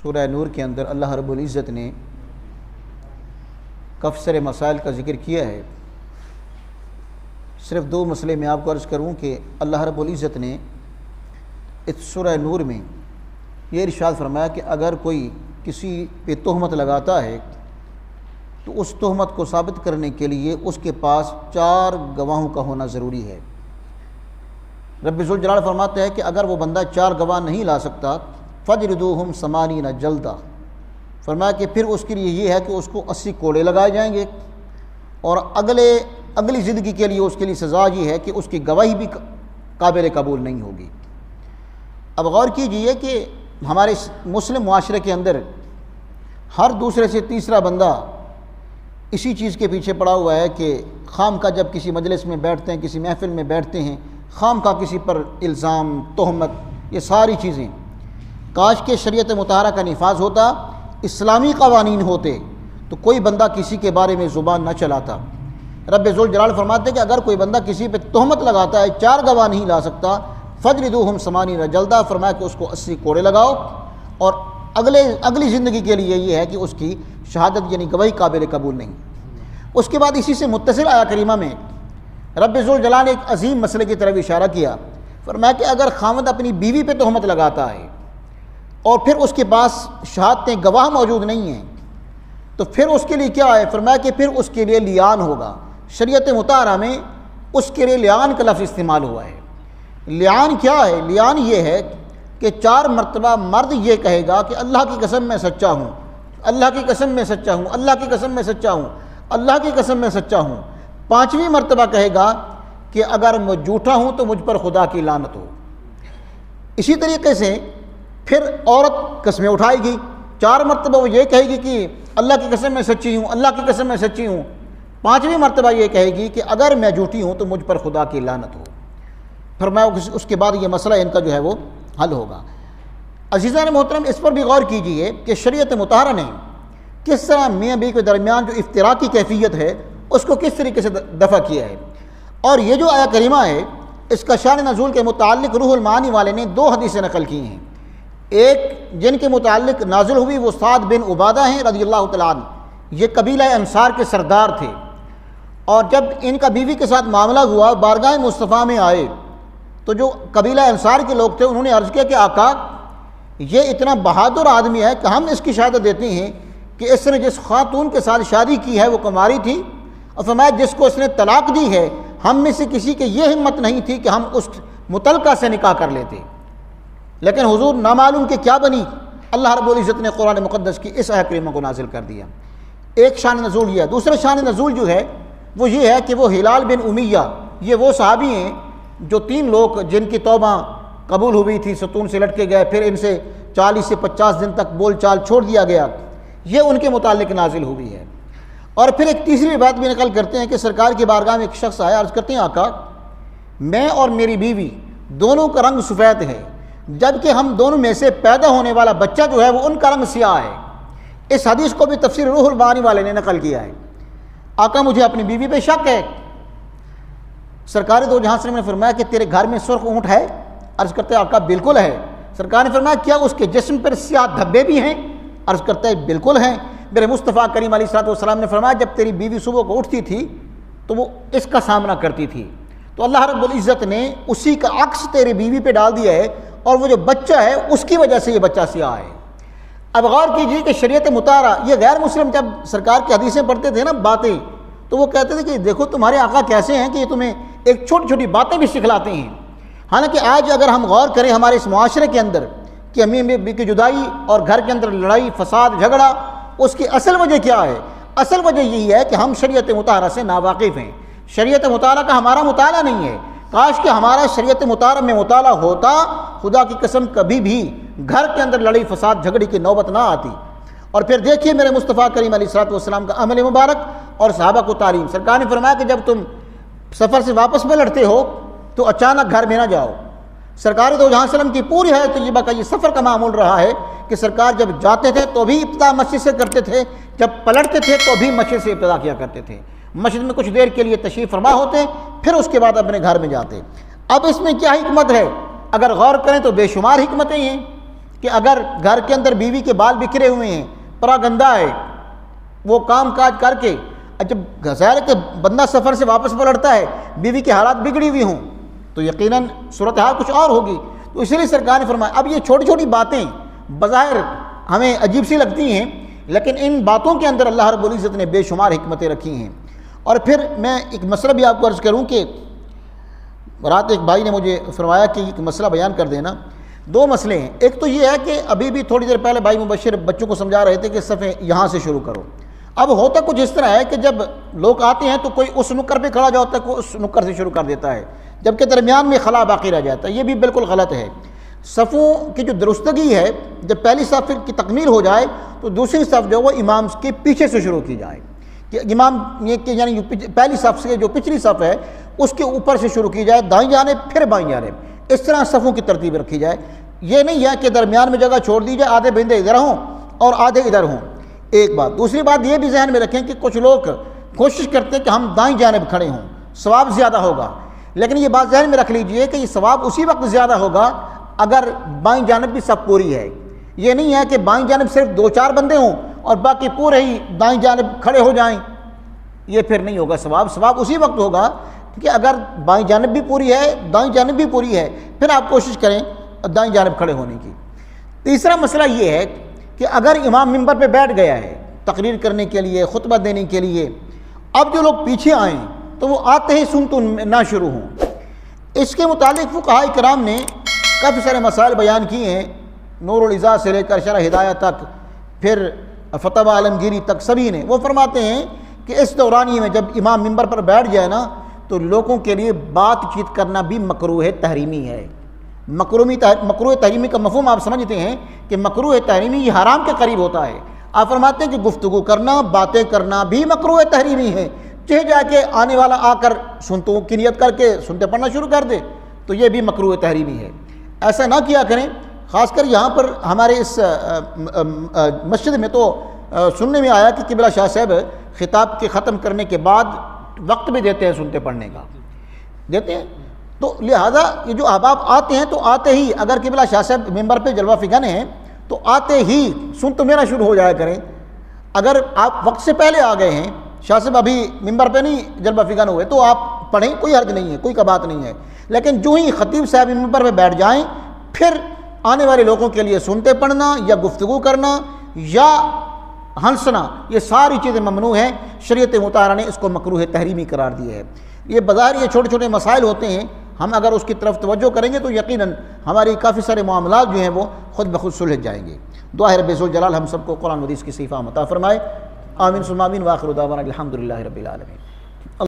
سورہ نور کے اندر اللہ رب العزت نے کثیر مسائل کا ذکر کیا ہے۔ صرف دو مسئلے میں آپ کو عرض کروں کہ اللہ رب العزت نے اس سورہ نور میں یہ ارشاد فرمایا کہ اگر کوئی کسی پہ تہمت لگاتا ہے تو اس تہمت کو ثابت کرنے کے لیے اس کے پاس 4 گواہوں کا ہونا ضروری ہے۔ رب ذوالجلال فرماتا ہے کہ اگر وہ بندہ 4 گواہ نہیں لا سکتا فَجْرِدُوهُمْ 80 جلدہ، فرمایا کہ پھر اس کے لیے یہ ہے کہ اس کو 80 کوڑے لگائے جائیں گے، اور اگلی زندگی کے لیے اس کے لیے سزا یہ ہے کہ اس کی گواہی بھی قابل قبول نہیں ہوگی۔ اب غور کیجئے کہ ہمارے مسلم معاشرے کے اندر ہر دوسرے سے تیسرا بندہ اسی چیز کے پیچھے پڑا ہوا ہے کہ خام کا جب کسی مجلس میں بیٹھتے ہیں، کسی محفل میں بیٹھتے ہیں، خام کا کسی پر الزام، تہمت، یہ ساری چیزیں۔ کاش کہ شریعت مطہرہ کا نفاذ ہوتا، اسلامی قوانین ہوتے تو کوئی بندہ کسی کے بارے میں زبان نہ چلاتا۔ رب ذوالجلال فرماتے ہیں کہ اگر کوئی بندہ کسی پہ تہمت لگاتا ہے، 4 گواہ نہیں لا سکتا، فَجْرِدُوهُمْ 80 جلدہ، فرمایا کہ اس کو 80 کوڑے لگاؤ، اور اگلی زندگی کے لیے یہ ہے کہ اس کی شہادت یعنی گواہی قابل قبول نہیں۔ اس کے بعد اسی سے متصل آیہ کریمہ میں رب ذوالجلال نے ایک عظیم مسئلے کی طرف اشارہ کیا، فرمایا کہ اگر خاوند اپنی بیوی پہ تہمت لگاتا ہے اور پھر اس کے پاس شہادتیں گواہ موجود نہیں ہیں تو پھر اس کے لیے کیا ہے؟ فرمایا کہ پھر اس کے لیے لیان ہوگا۔ شریعت مطہرہ میں اس کے لیے لیان کا لفظ استعمال ہوا ہے۔ لیان کیا ہے؟ لیان یہ ہے کہ 4 مرتبہ مرد یہ کہے گا کہ اللہ کی قسم میں سچا ہوں، اللہ کی قسم میں سچا ہوں، اللہ کی قسم میں سچا ہوں، اللہ کی قسم میں سچا ہوں۔ 5ویں مرتبہ کہے گا کہ اگر میں جھوٹا ہوں تو مجھ پر خدا کی لعنت ہو۔ اسی طریقے سے پھر عورت قسمیں اٹھائے گی، 4 مرتبہ وہ یہ کہے گی کہ اللہ کی قسم میں سچی ہوں، اللہ کی قسم میں سچی ہوں۔ 5ویں مرتبہ یہ کہے گی کہ اگر میں جھوٹی ہوں تو مجھ پر خدا کی لعنت ہو۔ فرمایا اس کے بعد یہ مسئلہ ان کا جو ہے وہ حل ہوگا۔ عزیزان محترم، اس پر بھی غور کیجئے کہ شریعت مطہرہ نے کس طرح میاں بیوی کے درمیان جو افتراق کی کیفیت ہے اس کو کس طریقے سے دفع کیا ہے۔ اور یہ جو آیہ کریمہ ہے اس کا شان نزول کے متعلق روح المعانی والے نے 2 حدیثیں نقل کی ہیں۔ ایک جن کے متعلق نازل ہوئی وہ سعد بن عبادہ ہیں رضی اللہ تعالیٰ عنہ، یہ قبیلہ انصار کے سردار تھے، اور جب ان کا بیوی کے ساتھ معاملہ ہوا بارگاہ مصطفیٰ میں آئے تو جو قبیلہ انصار کے لوگ تھے انہوں نے عرض کیا کہ آقا یہ اتنا بہادر آدمی ہے کہ ہم اس کی شہادت دیتے ہیں کہ اس نے جس خاتون کے ساتھ شادی کی ہے وہ کماری تھی، اور فرمایا جس کو اس نے طلاق دی ہے ہم میں سے کسی کے یہ ہمت نہیں تھی کہ ہم اس متعلقہ سے نکاح کر لیتے، لیکن حضور نامعلوم کہ کیا بنی اللہ رب العزت نے قرآن مقدس کی اس آیہ کریمہ کو نازل کر دیا۔ ایک شان نزول یہ ہے۔ دوسرا شان نزول جو ہے وہ یہ ہے کہ وہ ہلال بن امیہ، یہ وہ صحابی ہیں جو 3 لوگ جن کی توبہ قبول ہوئی تھی، ستون سے لٹکے گئے، پھر ان سے 40 سے 50 دن تک بول چال چھوڑ دیا گیا، یہ ان کے متعلق نازل ہوئی ہے۔ اور پھر ایک تیسری بات بھی نقل کرتے ہیں کہ سرکار کی بارگاہ میں ایک شخص آیا، عرض کرتے ہیں آقا میں اور میری بیوی دونوں کا رنگ سفید ہے، جبکہ ہم دونوں میں سے پیدا ہونے والا بچہ جو ہے وہ ان کا رنگ سیاہ ہے۔ اس حدیث کو بھی تفسیر روح المعانی والے نے نقل کیا ہے۔ آقا مجھے اپنی بیوی پہ شک ہے۔ سرکار دو جہاں نے فرمایا کہ تیرے گھر میں سرخ اونٹ ہے؟ عرض کرتے ہیں آقا بالکل ہے۔ سرکار نے فرمایا کیا اس کے جسم پر سیاہ دھبے بھی ہیں؟ عرض کرتے ہیں بالکل ہیں۔ میرے مصطفیٰ کریم علیہ الصلوۃ نے فرمایا جب تیری بیوی صبح کو اٹھتی تھی تو وہ اس کا سامنا کرتی تھی، تو اللہ رب العزت نے اسی کا عکس تیری بیوی پہ ڈال دیا ہے، اور وہ جو بچہ ہے اس کی وجہ سے یہ بچہ سیاہ ہے۔ اب غور کیجیے کہ شریعت مطہرہ، یہ غیر مسلم جب سرکار کی حدیثیں پڑھتے تھے نا باتیں، تو وہ کہتے تھے کہ دیکھو تمہارے آقا کیسے ہیں کہ یہ تمہیں ایک چھوٹی چھوٹی باتیں بھی سکھلاتے ہیں۔ حالانکہ آج اگر ہم غور کریں ہمارے اس معاشرے کے اندر کہ امی بیوی کی جدائی اور گھر کے اندر لڑائی فساد جھگڑا، اس کی اصل وجہ کیا ہے؟ اصل وجہ یہی ہے کہ ہم شریعت مطہرہ سے ناواقف ہیں، شریعت مطالعہ کا ہمارا مطالعہ نہیں ہے۔ کاش کہ ہمارا شریعت مطالعہ میں مطالعہ ہوتا، خدا کی قسم کبھی بھی گھر کے اندر لڑائی فساد جھگڑی کی نوبت نہ آتی۔ اور پھر دیکھیے میرے مصطفیٰ کریم علیہ السلام کا عمل مبارک اور صحابہ کو تعلیم۔ سرکار نے فرمایا کہ جب تم سفر سے واپس میں لڑتے ہو تو اچانک گھر میں نہ جاؤ۔ سرکار دو جہاں وسلم کی پوری حیات طیبہ کا یہ سفر کا معمول رہا ہے کہ سرکار جب جاتے تھے تو بھی ابتدا مسجد سے کرتے تھے، جب پلٹتے تھے تو بھی مسجد سے ابتدا کیا کرتے تھے۔ مسجد میں کچھ دیر کے لیے تشریف فرما ہوتے، پھر اس کے بعد اپنے گھر میں جاتے۔ اب اس میں کیا حکمت ہے؟ اگر غور کریں تو بے شمار حکمتیں ہیں۔ کہ اگر گھر کے اندر بیوی کے بال بکھرے ہوئے ہیں، پراگندہ ہے، وہ کام کاج کر کے جب ظاہر ہے کہ بندہ سفر سے واپس پلٹتا ہے، بیوی کے حالات بگڑی ہوئی ہوں تو یقیناً صورتحال کچھ اور ہوگی. تو اس لیے سرکار نے فرمایا اب یہ چھوٹی چھوٹی باتیں بظاہر ہمیں عجیب سی لگتی ہیں، لیکن ان باتوں کے اندر اللہ رب العزت نے بے شمار حکمتیں رکھی ہیں. اور پھر میں ایک مسئلہ بھی آپ کو عرض کروں کہ رات ایک بھائی نے مجھے فرمایا کہ ایک مسئلہ بیان کر دینا. دو مسئلے ہیں. ایک تو یہ ہے کہ ابھی بھی تھوڑی دیر پہلے بھائی مبشر بچوں کو سمجھا رہے تھے کہ صفحے یہاں سے شروع کرو. اب ہوتا کچھ اس طرح ہے کہ جب لوگ آتے ہیں تو کوئی اس نکر پہ کھڑا ہوتا ہے، کوئی اس نکر سے شروع کر دیتا ہے، جبکہ درمیان میں خلا باقی رہ جاتا ہے. یہ بھی بالکل غلط ہے. صفوں کی جو درستگی ہے، جب پہلی صف کی تکمیل ہو جائے تو دوسری صف جو وہ امام کے پیچھے سے شروع کی جائے، کہ امام یہ کہ یعنی پہلی صف سے جو پچھلی صف ہے اس کے اوپر سے شروع کی جائے، دائیں جانب پھر بائیں جانب، اس طرح صفوں کی ترتیب رکھی جائے. یہ نہیں ہے کہ درمیان میں جگہ چھوڑ دی جائے، آدھے بندے ادھر ہوں اور آدھے ادھر ہوں. ایک بات. دوسری بات یہ بھی ذہن میں رکھیں کہ کچھ لوگ کوشش کرتے ہیں کہ ہم دائیں جانب کھڑے ہوں، ثواب زیادہ ہوگا. لیکن یہ بات ذہن میں رکھ لیجئے کہ یہ ثواب اسی وقت زیادہ ہوگا اگر بائیں جانب بھی سب پوری ہے. یہ نہیں ہے کہ بائیں جانب صرف 2-4 بندے ہوں اور باقی پورے ہی دائیں جانب کھڑے ہو جائیں، یہ پھر نہیں ہوگا. ثواب اسی وقت ہوگا کہ اگر بائیں جانب بھی پوری ہے، دائیں جانب بھی پوری ہے، پھر آپ کوشش کریں دائیں جانب کھڑے ہونے کی. تیسرا مسئلہ یہ ہے کہ اگر امام منبر پہ بیٹھ گیا ہے تقریر کرنے کے لیے، خطبہ دینے کے لیے، اب جو لوگ پیچھے آئیں تو وہ آتے ہی سن تو نہ شروع ہوں. اس کے متعلق فقہاء کرام نے کافی سارے مسائل بیان کیے ہیں، نور العزا سے لے کر شرح ہدایہ تک، پھر فتح عالمگیری تک سبھی نے. وہ فرماتے ہیں کہ اس دورانیے میں جب امام منبر پر بیٹھ جائے نا تو لوگوں کے لیے بات چیت کرنا بھی مکروہ تحریمی ہے. مکروہ تحریمی کا مفہوم آپ سمجھتے ہیں کہ مکروہ تحریمی یہ حرام کے قریب ہوتا ہے. آپ فرماتے ہیں کہ گفتگو کرنا، باتیں کرنا بھی مکروہ تحریمی ہے. چاہے جا کے آنے والا آ کر سنتوں کی نیت کر کے سنتے پڑھنا شروع کر دے تو یہ بھی مکروہ تحریمی ہے. ایسا نہ کیا کریں. خاص کر یہاں پر ہمارے اس مسجد میں تو سننے میں آیا کہ قبلہ شاہ صاحب خطاب کے ختم کرنے کے بعد وقت بھی دیتے ہیں سنتے پڑھنے کا، دیتے ہیں. تو لہذا یہ جو احباب آتے ہیں تو آتے ہی اگر قبلہ شاہ صاحب ممبر پہ جلوہ فگن ہیں تو آتے ہی سن تو میرا شروع ہو جایا کریں. اگر آپ وقت سے پہلے آ گئے ہیں، شاہ صاحب ابھی ممبر پہ نہیں جلوہ فگن ہوئے، تو آپ پڑھیں، کوئی حرج نہیں ہے، کوئی کا بات نہیں ہے. لیکن جو ہی خطیب صاحب ممبر پہ بیٹھ جائیں پھر آنے والے لوگوں کے لیے سنتے پڑھنا یا گفتگو کرنا یا ہنسنا، یہ ساری چیزیں ممنوع ہیں. شریعت مطہرہ نے اس کو مکروہ تحریمی قرار دیا ہے. یہ بظاہر یہ چھوٹے چھوٹے مسائل ہوتے ہیں، ہم اگر اس کی طرف توجہ کریں گے تو یقیناً ہماری کافی سارے معاملات جو ہیں وہ خود بخود سلجھ جائیں گے. دعا ہے رب ذوالجلال ہم سب کو قرآن و حدیث کی صحیح فہم عطا فرمائے. آمین ثم آمین. وآخر دعوانا الحمد للہ رب العالمین.